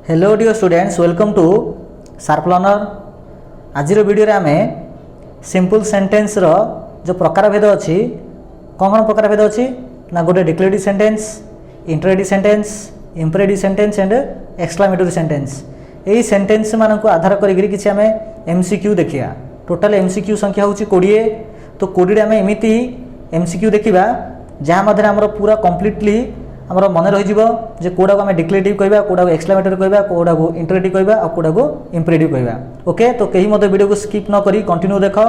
Hello dear students, welcome to Sharp Learner. आज video आम simple sentence रो जो प्रकार भेद अच्छी कौन प्रकार भेद अच्छी ना गोटे declarative sentence, interrogative sentence, imperative sentence and exclamatory sentence. यही सेंटेंस मान को आधार करी किसी आम एमसीक्यू देखिया। टोटाल एमसीक्यू संख्या हूँ 20। तो 20 आम एमती एमसीक्यू देखा जहाँ मध्य आम पूरा कम्प्लीटली आमर मन रही जे कौटा को आम डिक्लेरेटिव कहवा, कौटा को एक्सक्लेमेटरी कहवा, कौटा को इंटरोगेटिव कहवा और कौटा को इंपेरेटिव कहवा। ओके, तो कहीं मत वीडियो को स्किप न करी कंटिन्यू देख।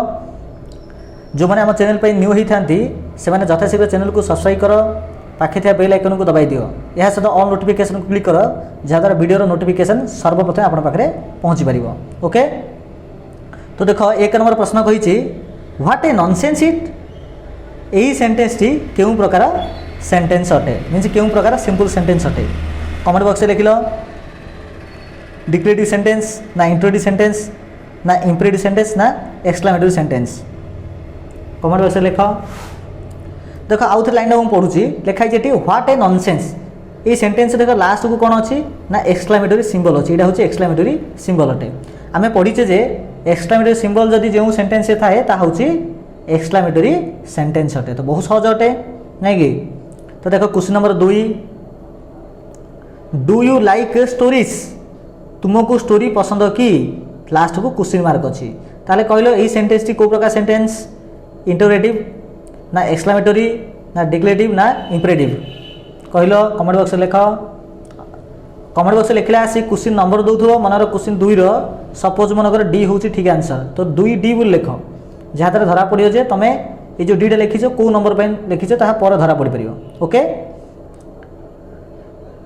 जो मैंने आम चैनल पर न्यू होता से यथाशीघ्र चैनल को सब्सक्राइब कर, पाखे थी बेल आइकन को दबाई दियो। यह सहित ऑल नोटिफिकेशन को क्लिक कर जहाँद्वारा वीडियो नोटिफिकेशन सर्वप्रथम आप पाखे पहुँची पार। ओके, तो देख एक नंबर प्रश्न कही व्हाट ए नॉनसेंस इट। यही सेंटेंस टी क्यों प्रकार सेंटेंस अटे, मीन्स क्यों प्रकार सिंपल सेंटेंस अटे। कमेंट बॉक्स में लिख लो डिक्लेरेटिव सेंटेंस ना इंटरोगेटिव सेंटेंस ना इंपेरेटिव सेंटेंस ना एक्सक्लेमेटरी सेंटेंस। कमेंट बॉक्स में लिख। देख आउ थे लाइन मुझे पढ़ुची लिखाई ये व्हाट ए नॉनसेंस। ये सेंटेंस देख लास्ट को कौन अच्छी ना एक्सक्लेमेटरी सिंबल अच्छी। यहाँ हूँ एक्सक्लेमेटरी सिंबल अटे। आम पढ़ीचे जे एक्सक्लेमेटरी सिंबल जदि जो सेंटेंस थाए ता हूँ एक्सक्लेमेटरी सेंटेंस अटे। तो बहुत सहज अटे नहीं कि। तो देखो question number 2, do you like stories. तुमको स्टोरी पसंद कि। लास्ट को क्वेश्चन मार्क अच्छी। ताले कहलो यही सेंटेंस टी को प्रकार सेंटेंस, इंटरोगेटिव ना एक्सक्लेमेटरी ना डिक्लेरेटिव ना इंपेरेटिव। कहलो कमेंट बॉक्स लिख। कमेंट बॉक्स लिखले आसी क्वेश्चन नंबर दौथो मनर क्वेश्चन 2 रो सपोज मनकर डी हूँ ठीक आंसर। तो 2D बोल लिख जहाँद्वारा धरा पड़ो जे तुम ये जो डीटा लिखीच कौ नंबर पर लिखीच पर धरा पड़ पार। ओके,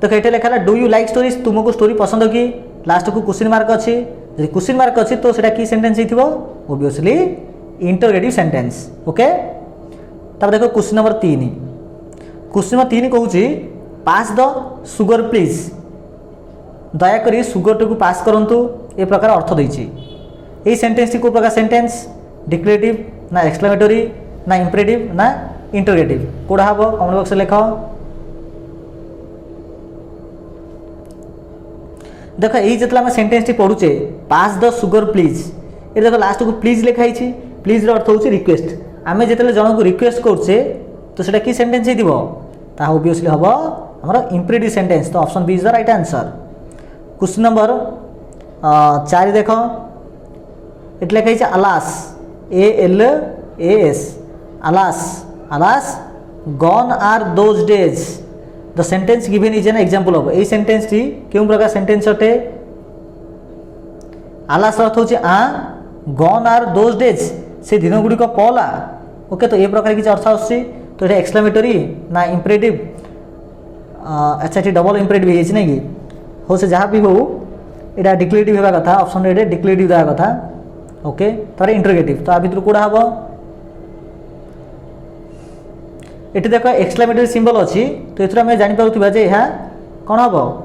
तो ये लिखा डू यू लाइक स्टोरीज। तुमको स्टोरी पसंद कि। लास्ट को क्वेश्चन मार्क अच्छी। जो क्वेश्चन मार्क अच्छी तो सेटा की सेंटेंस हो ओबियसली इंटरोगेटिव सेंटेंस। ओके, तब देखो क्वेश्चन नंबर 3। क्वेश्चन नंबर 3 कहूँ पास द सुगर प्लीज। दयाकोरी सुगर को पास करंतु ए प्रकार अर्थ देछि। यही सेंटेंस टी को प्रकार सेंटेंस, डिक्लेरेटिव ना एक्सक्लेमेटरी ना इंपेरेटिव ना इंटरोगेटिव। कौड़ा हम कमेंट बॉक्स लिख। देख यही जितना आम सेंटेंस टी पढ़ुचे पास द सुगर प्लीज, ये देख लास्ट को प्लीज लिखाई। प्लीज अर्थ हूँ रिक्वेस्ट। आम जो जन को रिक्वेस्ट करछे तो सेटा की सेंटेंस हो ओबियसली हम आमर इंपेरेटिव सेंटेंस। तो option B is the right answer. Question number 4 देख ये लिखाई alas, ALAS, alas, alas, gone are those days. The sentence given is an example of। यही सेंटेंस टी क्यों प्रकार सेंटेंस अटे। alas अर्थ होची gone are those days, से दिन गुड़िक पला। ओके, तो ये प्रकार किसी अर्थ आसुची। तो ये एक्सक्लेमेटरी ना इंपेरेटिव। अच्छा ये डबल इंपेरेटिव है नहीं कि हो से जहाँ भी हो यहाँ डिक्लेरेटिव होगा कथा। ऑप्शन ए डिक्लेरेटिव देवा कथा। ओके, तार इंटरोगेटिव। तो आ भर कौड़ा हम ये देख एक्सक्लेमेटरी सिंबल अच्छी। तो ये जानीपा जे यह कौन हम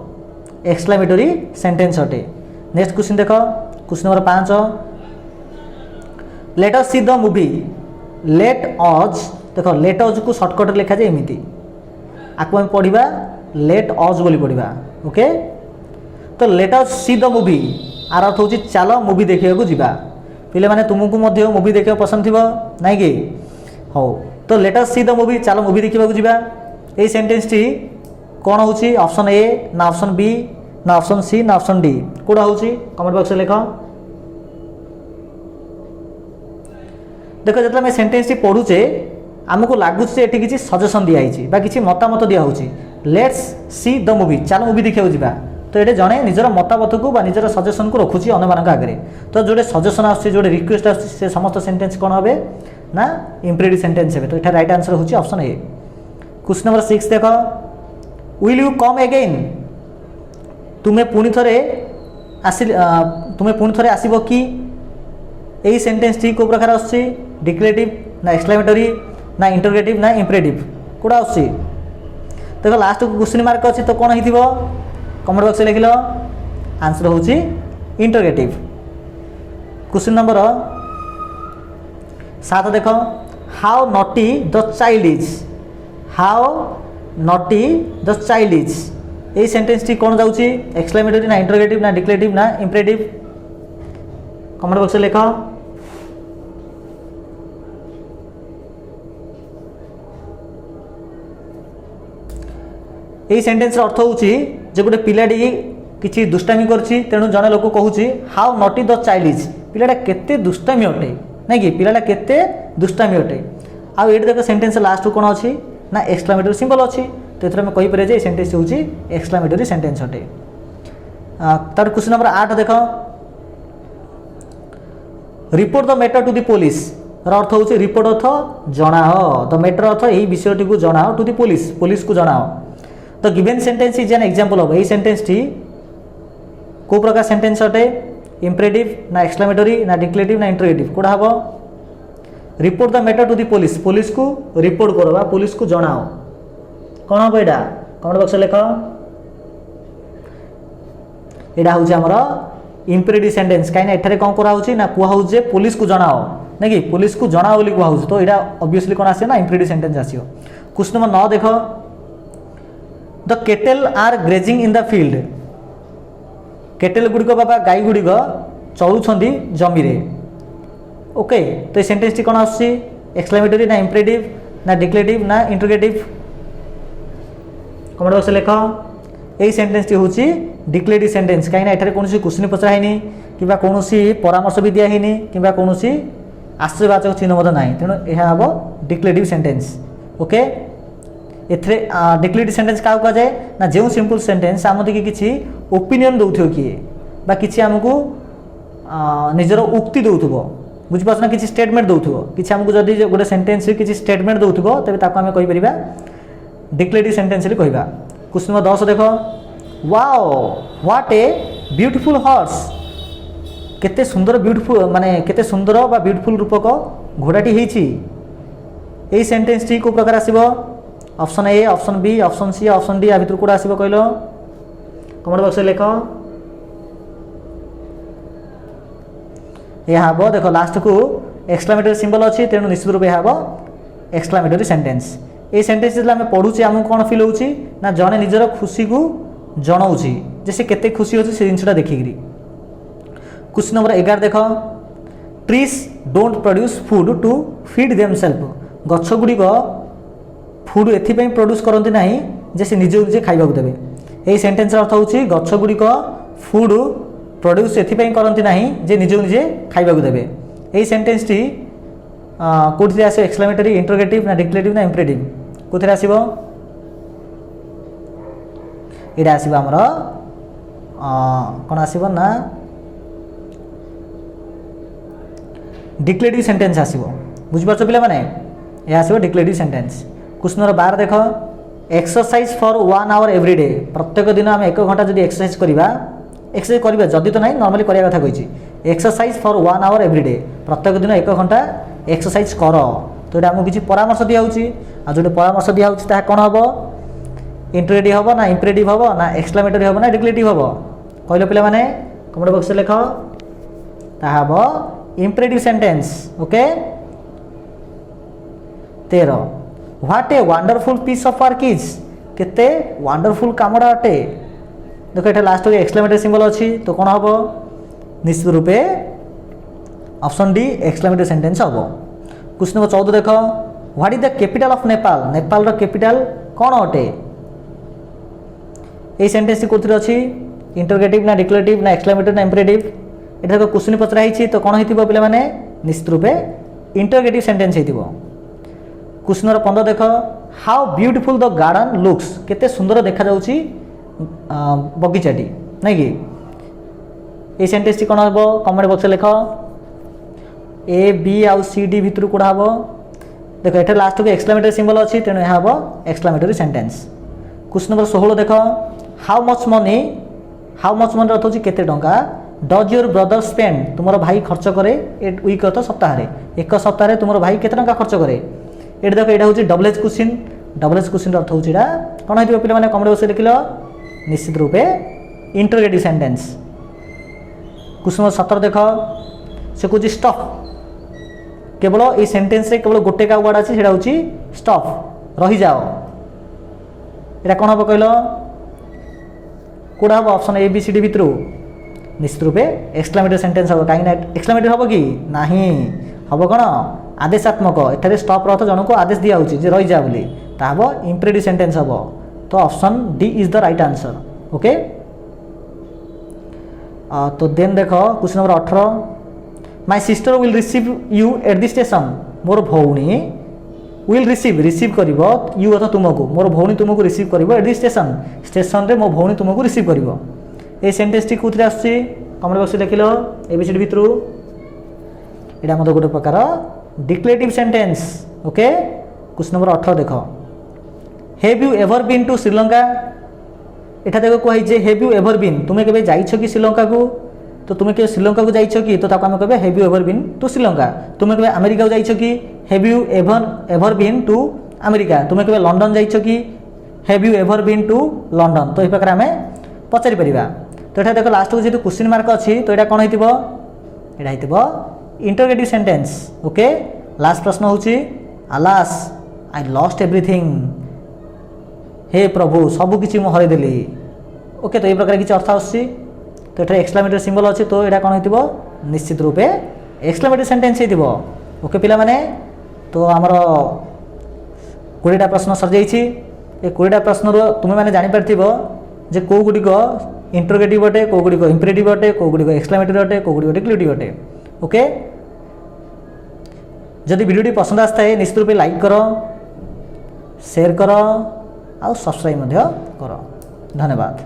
एक्सक्लेमेटरी सेंटेंस अटे। नेक्स्ट क्वेश्चन देख question number 5, let us see the movie. Let us देख लेट अज को सर्टकट लिखा जाए एमती। आपको आम पढ़ा लेट अज बोली पढ़ा। ओके, तो let us see the movie आर अर्थ हूँ चल मूवी देखा जा। पे मैंने तुमको मूवी देखा पसंद थी नाई कि। हो तो let us see the movie, चलो मूवी देखा जा। यही सेंटेंस टी कौन हूँ ऑप्शन ए ना ऑप्शन बी ना ऑप्शन सी ना ऑप्शन डी। कौड़ा हूँ कमेंट बॉक्स में लिख। देख जो सेंटेंस टी पढ़ुचे आमको लगुच ये किसी सजेसन दिखाई कि मतामत दिखाई लेट्स सी द मूवी, चलो मूवी देखा जा। तो ये जड़े निजर मतामत को निजर सजेसन को रखुची अन्य मान आगे। तो जो सजेसन आस रिक्वेस्ट आस समस्त सेंटेंस कौन हे ना इंपेरेटिव सेंटेंस है। तो ये राइट आंसर हूँ ऑप्शन ए। क्वेश्चन नंबर 6 देख विल यू कम अगेन। तुम्हें पुणी थे आसब कि। यही सेंटेंस टी को प्रकार आस डिक्लेरेटिव ना एक्सक्लेमेटरी ना इंटरोगेटिव ना इंपेरेटिव। कौड़ा आस देख लास्ट को क्वेश्चन मार्क अच्छी। तो कौन हो कमेंट बॉक्स में लिख लो। आंसर हूँ इंटरोगेटिव। क्वेश्चन नंबर 7 देख how naughty the child is. How naughty the child is. এই সেন্টেন্সটি কোণ যাଉଛି এক্সক্লামেটরি না ইন্টারোগেটিভ না ডিক্লেরেটিভ না ইম্পেরেটিভ কমেন্ট বক্সে লেখ। এই সেন্টেন্সর অর্থ হচ্ছে যে গোটে পিলাটি কিছু দুষ্টামি করছি তেণু জনে লোক কହୁଛି হাউ নটি দ চাইল্ড ইজ, পিলাটা কেতে দুষ্টামি অটে নাকি পিলাটা কেতে দুষ্টামি অটে। ଆଉ ଏଇଠି ଦେଖ ସେଣ୍ଟେନ୍ସ ଲାଷ୍ଟକୁ କ'ଣ ଅଛି ନା ଏକ୍ସକ୍ଲାମେଟୋରୀ ସିମ୍ବଲ୍ ଅଛି, ତ ଏଥିରେ ଆମେ କହିପାରିବା ଯେ এই ସେଣ୍ଟେନ୍ସଟି ହେଉଛି ଏକ୍ସକ୍ଲାମେଟୋରୀ ସେଣ୍ଟେନ୍ସ ଅଟେ। ତାର କ୍ୱେଶ୍ଚନ୍ ନମ୍ବର 8 ଦେଖ, report the matter to the police ର ଅର୍ଥ ହେଉଛି ରିପୋର୍ଟ ଅର୍ଥ ଜଣାଅ, ଦ ମ୍ୟାଟର ଅର୍ଥ ଏହି ବିଷୟଟିକୁ ଜଣାଅ, ଟୁ ଦି ପୋଲିସ ପୋଲିସକୁ ଜଣାଅ। The given sentence is an example of, ଏହି ସେଣ୍ଟେନ୍ସଟି କେଉଁ ପ୍ରକାର ସେଣ୍ଟେନ୍ସ ଅଟେ ଇମ୍ପେରେଟିଭ୍ ନା ଏକ୍ସକ୍ଲାମେଟୋରୀ ନା ଡିକ୍ଲେରେଟିଭ୍ ନା ଇଣ୍ଟରୋଗେଟିଭ୍ କେଉଁଟା ହେବ? Report the matter to the police, police को रिपोर्ट करो बा पुलिस को जनाओ, कौन हम यहाँ कमेंट बक्स लिख। यहाँ हूँ आमर इम्पेरेटिव सेंटेंस कहीं एठारे कौन करा ना कहूँ जे पुलिस को जनाओ ना कि पुलिस को जनाओ बोली कहूँ, तो यहाँ ऑब्वियसली कौन आसे ना इम्पेरेटिव सेंटेंस आसियो। क्वेश्चन नंबर 9 देख, the cattle are grazing in the field, cattle गुड़िक बाबा गाई गुड़िक चलुंट जमी रे। ओके तो ये सेंटेंस कौन आसुची एक्सक्लामेटरी ना इम्पेरेटिव ना डिक्लेरेटिव ना इंटरोगेटिव कमेंट बक्स लिख। यही सेंटेंस हूँ डिक्लेरेटिव सेंटेंस कहीं एठारे कौन क्वेश्चन पचराई कि कौन परामर्श भी दिखाही कि कौन आश्चर्यवाचक चिन्ह ना, तेणु यह हम डिक्लेरेटिव सेंटेंस। ओके एथे डिक्लेरेटिव सेंटेंस क्या कहुए ना जो सिंपल सेंटेंस आम दिखे किसी ओपिनियन दौथ किए बा किसी आमको निजर उक्ति दौथुब बुझिपार ना किसी स्टेटमेंट दौथुब किसी आमको जदि गोटे सेंटेंस किसी स्टेटमेंट दौथुब तेज ताको आम कहीपर डिक्लेरेटिव सेंटेंस कहवा। क्वेश्चन नंबर 10 देख, wow what a beautiful horse, केते सुंदर ब्यूटीफुल माने केते सुंदर बा ब्यूटीफुल रूपक घोड़ाटी होईची। यही सेंटेंस टी को प्रकार आसीबो option A option B option C option D या भितर कोडा आसीबो कहलो कमेंट बॉक्स में लिख। यह हम देख लास्ट को एक्सक्लामेटरी सिंबल अच्छी तेणु निश्चित रूप यह एक्सक्लामेटरी सेंटेंस। ये सेंटेंस जो आम पढ़ुचे आमको कौन फिल होची ना जने निजर खुशी को जनाऊँगी जे से केते खुशी होची से जिनसा देखिकी। क्वेश्चन नंबर 11 देख, trees don't produce food to feed themselves, गछ गुड़िक फूड एथपाई प्रोड्यूस करती ना जे से निजे निजे खाइबा देवे। यही सेंटेंस अर्थ होची गछ गुड़िक फूड प्रोड्यूस एथपाई करती ना जे निजे निजे खाइबा देवे। यही सेंटेंस टी कौन आस एक्सक्लामेटरी इंटरोगेटिव ना डिक्लेरेटिव ना इम्पेरेटिव कौन आसो ये आसो आमर कौन आसो ना डिक्लेरेटिव सेंटेंस आसो बुझिपार पे मैंने यह आसो डिक्लेरेटिव सेंटेंस। क्वेश्चन नंबर 12 देख, एक्सरसाइज फॉर 1 आवर एवरीडे, प्रत्येक दिन आम 1 घंटा जब एक्सरसाइज करवा जदि तो ना नॉर्मली करवा कथा कही एक्सरसाइज फॉर 1 आवर एवरीडे, प्रत्येक दिन 1 घंटा एक्सरसाइज कर, तो ये आमको किसी परामर्श दिखाऊँगी आ जो परामर्श दिखाऊँगी कौन हम इंटरोगेटिव हम ना इम्पेरेटिव हम ना एक्सक्लामेटरी हम ना डिक्लेरेटिव हम कहल पे मैंने कमेंट बॉक्स लिख। हम imperative sentence. Okay 13, what a wonderful piece of work is, केते वंडरफुल कामड़ा अटे। देखो ये लास्ट में एक्सक्लामेटरी सिंबल अच्छी तो कौन हम निश्चित रूपे ऑप्शन डी एक्सक्लामेटरी सेंटेंस हम। क्वेश्चन नंबर 14 देख, what is the capital of Nepal, Nepal रो कैपिटल कौन अटे। यही सेंटेंस कौन अच्छी इंटरोगेटिव ना डिक्लेरेटिव ना एक्सक्लामेटरी ना इम्पेरेटिव ये देखो क्वेश्चन पचराई तो कौन हो पे मैंने निश्चित रूपे इंटरोगेटिव सेंटेंस हो। क्वेश्चन नंबर 15 देख, how beautiful the garden looks, केते सुंदर देखा जाउची बगीचाटी ना कि ये सेंटेंस कौन हम कमेंट बॉक्स लिख। ए बी आउ सी डी भितर कौड़ा हम देख ये लास्ट को एक्सक्लामेटरी सिंबल अच्छी तेणु यह हम एक्सक्लामेटरी सेंटेंस। क्वेश्चन नंबर 16 देख, हाउ मच मनी अर्थ होची केते टंका डज योर ब्रदर स्पेंड, तुमर भाई खर्च करे वीक अर्थ सप्ताह एक सप्ताह तुमर भाई केते टंका खर्च करे। ये देख यहाँ हूँ डबल एज क्वेश्चन अर्थ होची कौन हो पे मैंने कमेंट बॉक्स लिख निश्चित रूपे इंटरोगेटिव सेंटेंस। क्वेश्चन नंबर 17 देख, से कौन स्टफ, केवल ये सेंटेंस रे केवल गोटे का वर्ड अच्छे स्टफ रही जाओ, यहाँ कौन हम कहल कौटा हम option A B C D भितर निश्चित रूपे एक्सक्लेमेटरी सेंटेंस हम कहीं एक्सक्लेमेटरी हम कि ना हम कौन आदेशात्मक एठारे स्टॉप अर्थ जनक आदेश दिया जे रही जा बोली ता हम इंपेरेटिव सेंटेंस हम तो option D is the right answer okay. तो देन देख question number 18 my sister will receive you at the station मोर भौणी विल रिसीव करिवो यू अथ तुमको मोर भौणी तुमको रिसीव करिवो एट द स्टेशन स्टेशन रे मो भौणी तुमको रिसीव करिवो ए सेंटेंस टी कोथि आछि कमेंट बॉक्स लिखिलो एबीसीडी भितरु एटा मते गोटे प्रकार declarative sentence okay. Question number 18 देखो have you ever been to Sri Lanka एटा देखो कहै जे हैव यू एवर बीन तुमे केबे जाइछो कि श्रीलंका को तो तुमे के श्रीलंका को जाइछो कि तो ताको हम कहबे have you ever been to Sri Lanka. तुमे केबे अमेरिका को जाइछो कि have you ever been to America. तुमे केबे लंडन जाइछो कि have you ever been to London. तो ए प्रकार हमें पचारि परिबा। तो एटा देखो लास्ट को जेतु क्वेश्चन मार्क अछि तो एटा कोन हेतिबो एटा हेतिबो इंटरोगेटिव सेंटेंस ओके। लास्ट प्रश्न होछि अलास आई लॉस्ट एवरीथिंग हे प्रभु सब किछि मु हरै देली ओके। तो ए प्रकार किछि अर्थ आछि तो एटा एक्सक्लेमेटरी सिंबल अछि तो एटा कोन हेतिबो निश्चित रूपे एक्सक्लेमेटरी सेंटेंस हेतिबो ओके पिला माने। तो हमर 20टा प्रश्न सर जाइछि ए 20टा प्रश्न रो तुमे माने जानि परथिबो जे को गुडी को इंटरोगेटिव अटे को गुडी को इंपेरेटिव अटे को गुडी को एक्सक्लेमेटरी अटे को गुडी को डिक्लेरेटिव अटे ओके। जदि वीडियो पसंद आस्ता है निश्चित रूपे लाइक करो शेयर करो और सब्सक्राइब कर धन्यवाद।